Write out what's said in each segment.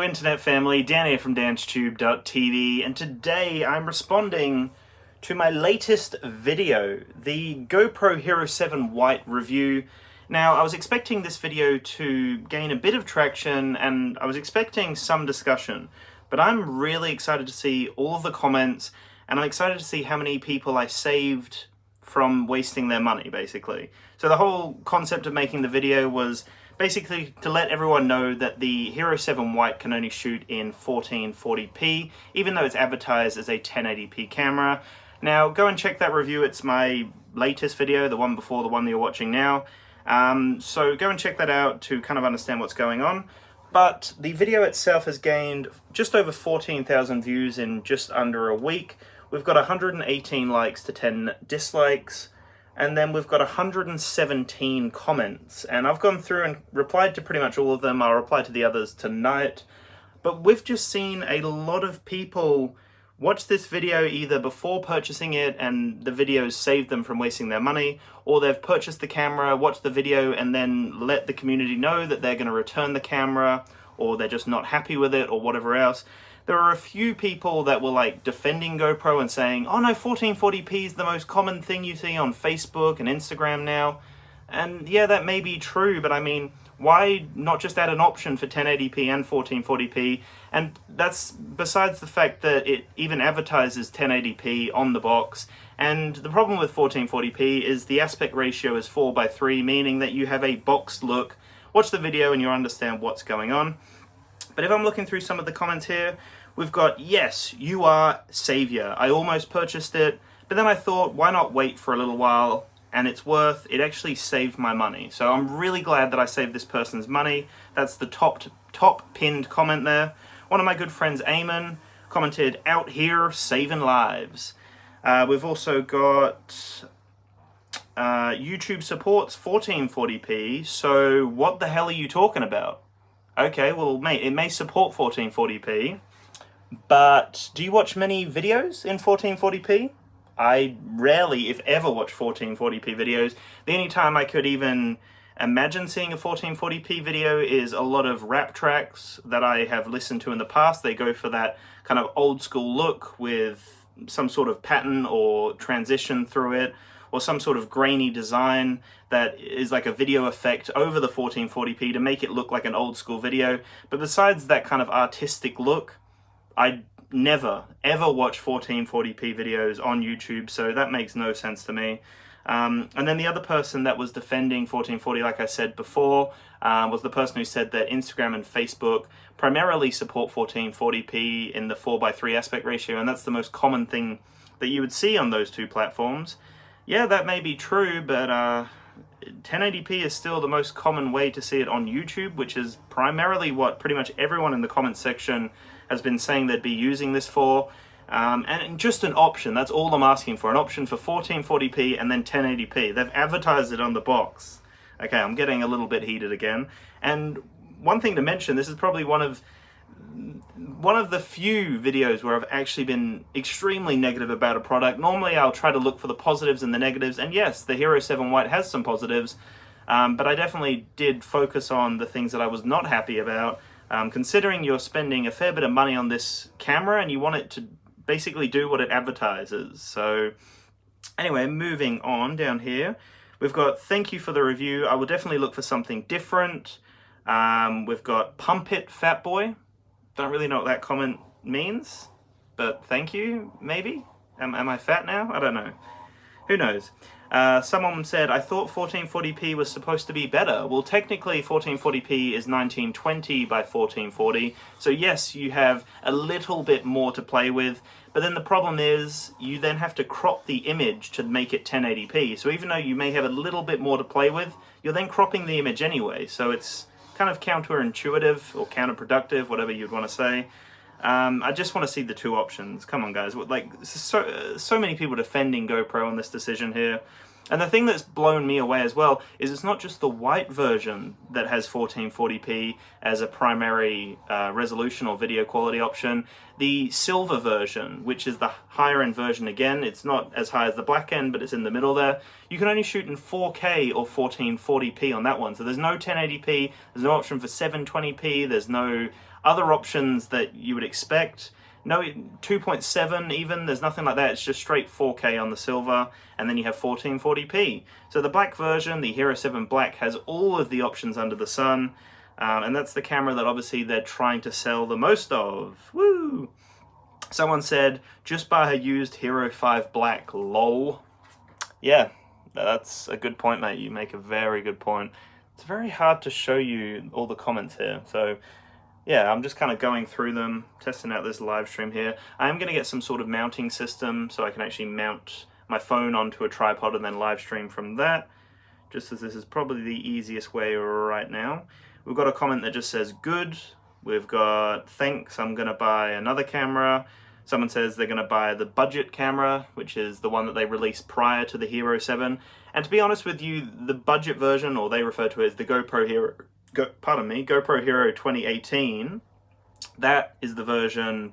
Internet family, Dan here from DansTube.TV, and today I'm responding to my latest video, the GoPro Hero 7 White review. Now, I was expecting this video to gain a bit of traction, and I was expecting some discussion, but I'm really excited to see all of the comments, and I'm excited to see how many people I saved from wasting their money, basically. So the whole concept of making the video was basically to let everyone know that the Hero 7 White can only shoot in 1440p, even though it's advertised as a 1080p camera. Now, go and check that review. It's my latest video, the one before the one that you're watching now. So go and check that out to kind of understand what's going on. But the video itself has gained just over 14,000 views in just under a week. We've got 118 likes to 10 dislikes. And then we've got 117 comments, and I've gone through and replied to pretty much all of them. I'll reply to the others tonight. But we've just seen a lot of people watch this video either before purchasing it and the videos saved them from wasting their money, or they've purchased the camera, watched the video, and then let the community know that they're going to return the camera, or they're just not happy with it, or whatever else. There are a few people that were like defending GoPro and saying, oh no, 1440p is the most common thing you see on Facebook and Instagram now. And yeah, that may be true, but I mean, why not just add an option for 1080p and 1440p? And that's besides the fact that it even advertises 1080p on the box. And the problem with 1440p is the aspect ratio is 4:3, meaning that you have a boxed look. Watch the video and you'll understand what's going on. But if I'm looking through some of the comments here, we've got, yes, you are savior. I almost purchased it, but then I thought, why not wait for a little while? And it actually saved my money. So I'm really glad that I saved this person's money. That's the top pinned comment there. One of my good friends, Eamon, commented, out here saving lives. We've also got YouTube supports 1440p, so what the hell are you talking about? Okay, well, mate, it may support 1440p, but do you watch many videos in 1440p? I rarely, if ever, watch 1440p videos. The only time I could even imagine seeing a 1440p video is a lot of rap tracks that I have listened to in the past. They go for that kind of old school look with some sort of pattern or transition through it, or some sort of grainy design that is like a video effect over the 1440p to make it look like an old school video. But besides that kind of artistic look, I never ever watch 1440p videos on YouTube, so that makes no sense to me. And then the other person that was defending 1440, like I said before, was the person who said that Instagram and Facebook primarily support 1440p in the 4:3 aspect ratio, and that's the most common thing that you would see on those two platforms. Yeah, that may be true, but 1080p is still the most common way to see it on YouTube, which is primarily what pretty much everyone in the comments section has been saying they'd be using this for. And just an option, that's all I'm asking for, an option for 1440p and then 1080p. They've advertised it on the box. Okay, I'm getting a little bit heated again. And one thing to mention, this is probably one of the few videos where I've actually been extremely negative about a product. Normally I'll try to look for the positives and the negatives, and yes, the Hero 7 White has some positives, but I definitely did focus on the things that I was not happy about, considering you're spending a fair bit of money on this camera and you want it to basically do what it advertises. So anyway, moving on down here, we've got thank you for the review. I will definitely look for something different. We've got Pump It Fat Boy. Don't really know what that comment means, but thank you, maybe? Am I fat now? I don't know. Who knows? Someone said, I thought 1440p was supposed to be better. Well, technically 1440p is 1920 by 1440, so yes, you have a little bit more to play with, but then the problem is you then have to crop the image to make it 1080p, so even though you may have a little bit more to play with, you're then cropping the image anyway, so it's kind of counterintuitive or counterproductive, whatever you'd want to say. I just want to see the two options. Come on, guys. Like, so many people defending GoPro on this decision here. And the thing that's blown me away as well is it's not just the white version that has 1440p as a primary resolution or video quality option. The silver version, which is the higher end version again, it's not as high as the black end, but it's in the middle there. You can only shoot in 4K or 1440p on that one. So there's no 1080p, there's no option for 720p, there's no other options that you would expect. No, 2.7 even, there's nothing like that. It's just straight 4K on the silver, and then you have 1440p. So the black version, the Hero 7 Black, has all of the options under the sun, and that's the camera that obviously they're trying to sell the most of. Woo! Someone said, just buy a used Hero 5 Black, lol. Yeah, that's a good point, mate. You make a very good point. It's very hard to show you all the comments here, so yeah, I'm just kind of going through them, testing out this live stream here. I am going to get some sort of mounting system so I can actually mount my phone onto a tripod and then live stream from that, just as this is probably the easiest way right now. We've got a comment that just says good. We've got thanks, I'm going to buy another camera. Someone says they're going to buy the budget camera, which is the one that they released prior to the Hero 7. And to be honest with you, the budget version, or they refer to it as the GoPro Hero, GoPro Hero 2018, that is the version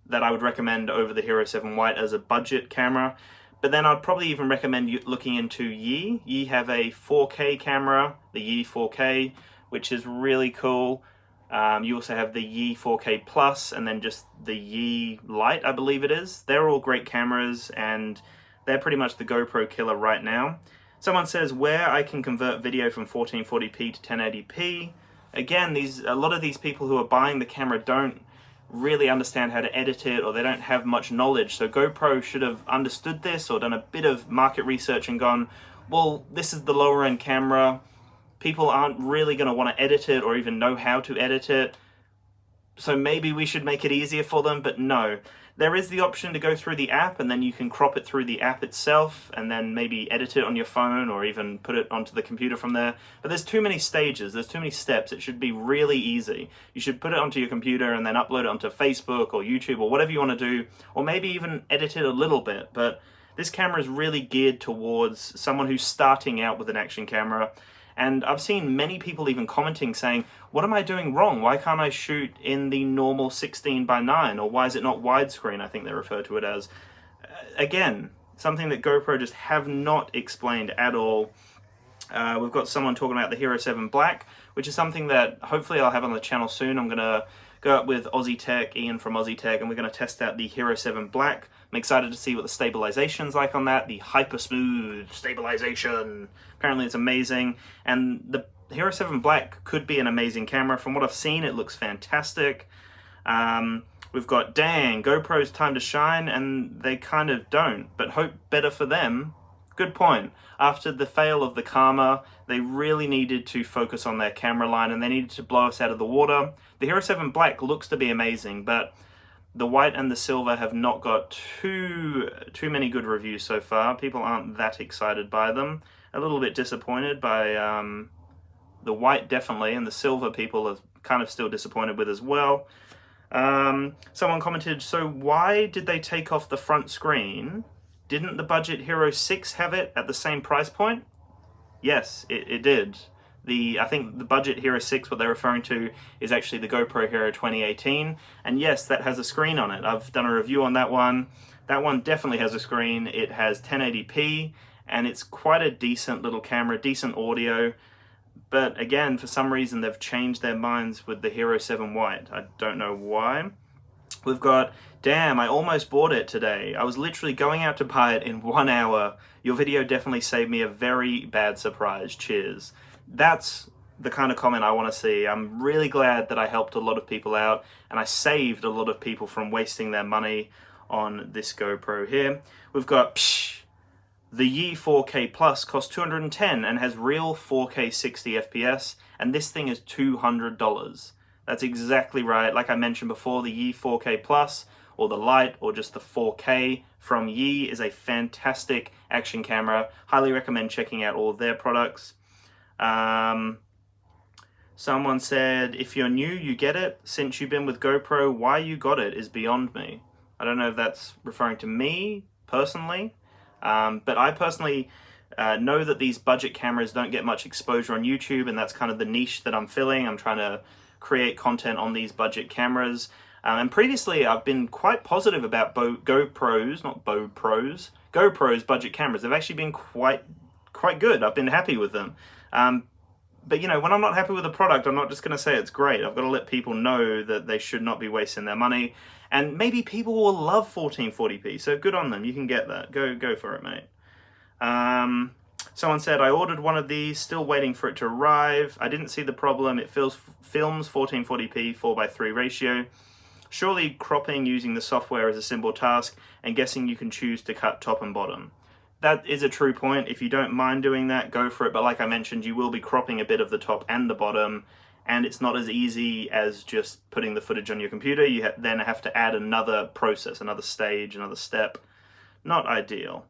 that I would recommend over the Hero 7 White as a budget camera. But then I'd probably even recommend you looking into Yi. Yi have a 4K camera, the Yi 4K, which is really cool. You also have the Yi 4K Plus, and then just the Yi Lite, I believe it is. They're all great cameras, and they're pretty much the GoPro killer right now. Someone says where I can convert video from 1440p to 1080p. Again, a lot of these people who are buying the camera don't really understand how to edit it, or they don't have much knowledge. So GoPro should have understood this, or done a bit of market research and gone, well, this is the lower end camera. People aren't really going to want to edit it or even know how to edit it. So maybe we should make it easier for them, but no. There is the option to go through the app, and then you can crop it through the app itself, and then maybe edit it on your phone, or even put it onto the computer from there. But there's too many stages, there's too many steps. It should be really easy. You should put it onto your computer and then upload it onto Facebook or YouTube or whatever you want to do, or maybe even edit it a little bit. But this camera is really geared towards someone who's starting out with an action camera. And I've seen many people even commenting saying, what am I doing wrong? Why can't I shoot in the normal 16:9? Or why is it not widescreen? I think they refer to it as. Again, something that GoPro just have not explained at all. We've got someone talking about the Hero 7 Black, which is something that hopefully I'll have on the channel soon. I'm going to go up with Aussie Tech, Ian from Aussie Tech, and we're going to test out the Hero 7 Black. I'm excited to see what the stabilization's like on that, the hyper smooth stabilization. Apparently it's amazing, and the Hero 7 Black could be an amazing camera. From what I've seen, it looks fantastic. We've got, dang, GoPro's time to shine, and they kind of don't, but hope better for them. Good point. After the fail of the Karma, they really needed to focus on their camera line, and they needed to blow us out of the water. The Hero 7 Black looks to be amazing, but the white and the silver have not got too many good reviews so far. People aren't that excited by them. A little bit disappointed by the white, definitely, and the silver people are kind of still disappointed with as well. Someone commented, so why did they take off the front screen? Didn't the budget Hero 6 have it at the same price point? Yes, it did. I think the budget Hero 6, what they're referring to, is actually the GoPro Hero 2018. And yes, that has a screen on it. I've done a review on that one. That one definitely has a screen. It has 1080p, and it's quite a decent little camera, decent audio. But again, for some reason, they've changed their minds with the Hero 7 White. I don't know why. We've got, damn, I almost bought it today. I was literally going out to buy it in 1 hour. Your video definitely saved me a very bad surprise. Cheers. That's the kind of comment I want to see. I'm really glad that I helped a lot of people out, and I saved a lot of people from wasting their money on this GoPro here. We've got, the Yi 4K Plus costs $210 and has real 4K 60 FPS, and this thing is $200. That's exactly right. Like I mentioned before, the Yi 4K Plus, or the Lite, or just the 4K from Yi is a fantastic action camera. Highly recommend checking out all of their products. Someone said, if you're new, you get it. Since you've been with GoPro, why you got it is beyond me. I don't know if that's referring to me personally, but I personally know that these budget cameras don't get much exposure on YouTube, and that's kind of the niche that I'm filling. I'm trying to create content on these budget cameras. And previously, I've been quite positive about GoPro's budget cameras. They've actually been quite good. I've been happy with them. But you know, when I'm not happy with a product, I'm not just going to say it's great. I've got to let people know that they should not be wasting their money. And maybe people will love 1440p, so good on them. You can get that. Go for it, mate. Someone said, I ordered one of these, still waiting for it to arrive. I didn't see the problem. It films 1440p 4:3 ratio. Surely cropping using the software is a simple task, and guessing you can choose to cut top and bottom. That is a true point. If you don't mind doing that, go for it. But like I mentioned, you will be cropping a bit of the top and the bottom, and it's not as easy as just putting the footage on your computer. You then have to add another process, another stage, another step. Not ideal.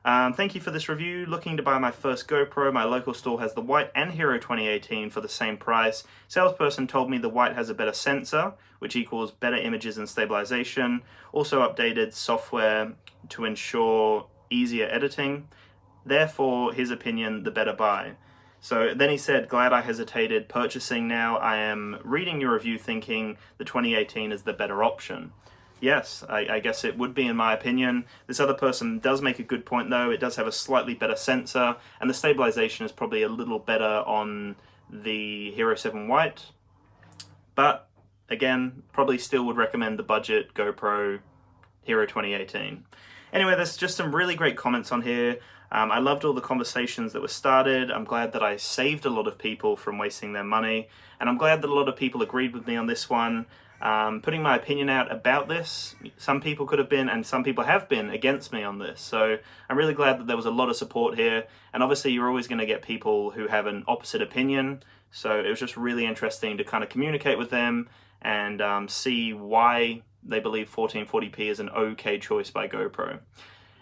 Thank you for this review. Looking to buy my first GoPro. My local store has the White and Hero 2018 for the same price. Salesperson told me the White has a better sensor, which equals better images and stabilization. Also updated software to ensure easier editing. Therefore, his opinion, the better buy. So then he said, glad I hesitated. Purchasing now. I am reading your review thinking the 2018 is the better option. Yes, I guess it would be in my opinion. This other person does make a good point though. It does have a slightly better sensor, and the stabilization is probably a little better on the Hero 7 White. But again, probably still would recommend the budget GoPro Hero 2018. Anyway, there's just some really great comments on here. I loved all the conversations that were started. I'm glad that I saved a lot of people from wasting their money, and I'm glad that a lot of people agreed with me on this one. Putting my opinion out about this, some people could have been, and some people have been, against me on this. So I'm really glad that there was a lot of support here. And obviously you're always going to get people who have an opposite opinion. So it was just really interesting to kind of communicate with them and see why they believe 1440p is an okay choice by GoPro.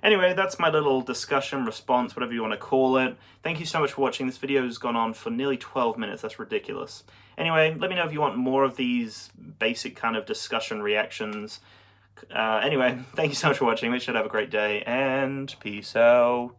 Anyway, that's my little discussion, response, whatever you want to call it. Thank you so much for watching. This video has gone on for nearly 12 minutes. That's ridiculous. Anyway, let me know if you want more of these basic kind of discussion reactions. Anyway, thank you so much for watching. We should have a great day, and peace out.